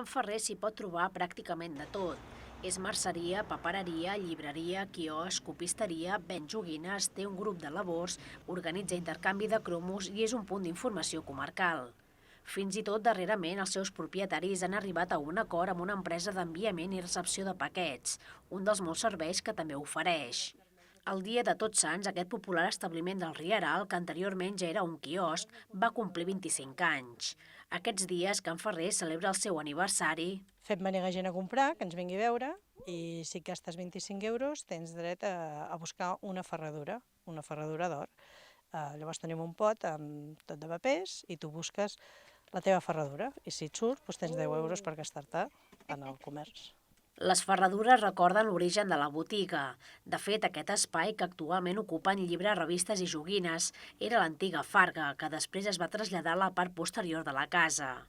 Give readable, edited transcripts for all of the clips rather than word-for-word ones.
En Ferrer s'hi pot trobar pràcticament de tot. És merceria, papereria, llibreria, quiosc, copisteria, ven joguines, té un grup de labors, organitza intercanvi de cromos i és un punt d'informació comarcal. Fins i tot darrerament els seus propietaris han arribat a un acord amb una empresa d'enviament i recepció de paquets, un dels molts serveis que també ofereix. El dia de Tots Sants, aquest popular establiment del Rieral, que anteriorment ja era un quiosc, va complir 25 anys. Aquests dies, Can Ferrer celebra el seu aniversari. Fem venir la gent a comprar, que ens vingui a veure, i si gastes 25 euros tens dret a buscar una ferradura d'or. Llavors tenim un pot amb tot de papers i tu busques la teva ferradura i si et surt doncs tens 10 euros per gastar-te en el comerç. Les ferradures recorden l'origen de la botiga. De fet, aquest espai, que actualment ocupen llibres, revistes i joguines, era l'antiga Farga, que després es va traslladar a la part posterior de la casa.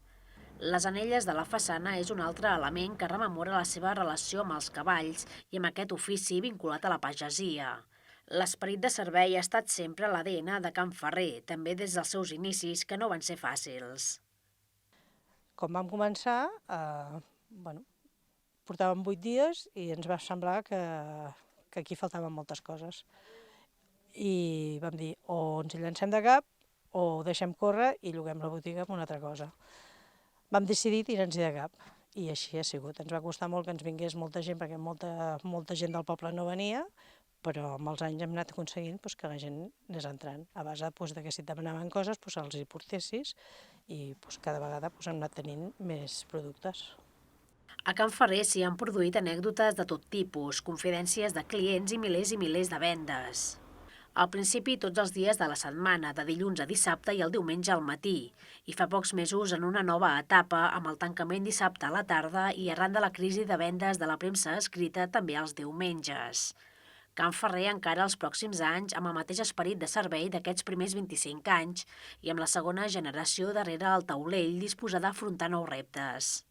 Les anelles de la façana és un altre element que rememora la seva relació amb els cavalls i amb aquest ofici vinculat a la pagesia. L'esperit de servei ha estat sempre l'ADN de Can Ferrer, també des dels seus inicis, que no van ser fàcils. Com vam començar, portàvem 8 dies i ens va semblar que aquí faltaven moltes coses. I vam dir, o ens hi llancem de cap o ho deixem córrer i lloguem la botiga amb una altra cosa. Vam decidir tirar-nos-hi de cap i així ha sigut. Ens va costar molt que ens vingués molta gent perquè molta gent del poble no venia, però amb els anys hem anat aconseguint que la gent anés entrant. A base de que si et demanaven coses els hi portessis i cada vegada hem anat tenint més productes. A Can Ferrer s'hi han produït anècdotes de tot tipus, confidències de clients i milers de vendes. Al principi tots els dies de la setmana, de dilluns a dissabte i el diumenge al matí, i fa pocs mesos en una nova etapa amb el tancament dissabte a la tarda i arran de la crisi de vendes de la premsa escrita també els diumenges. Can Ferrer encara els pròxims anys amb el mateix esperit de servei d'aquests primers 25 anys i amb la segona generació darrere el taulell disposada a afrontar nous reptes.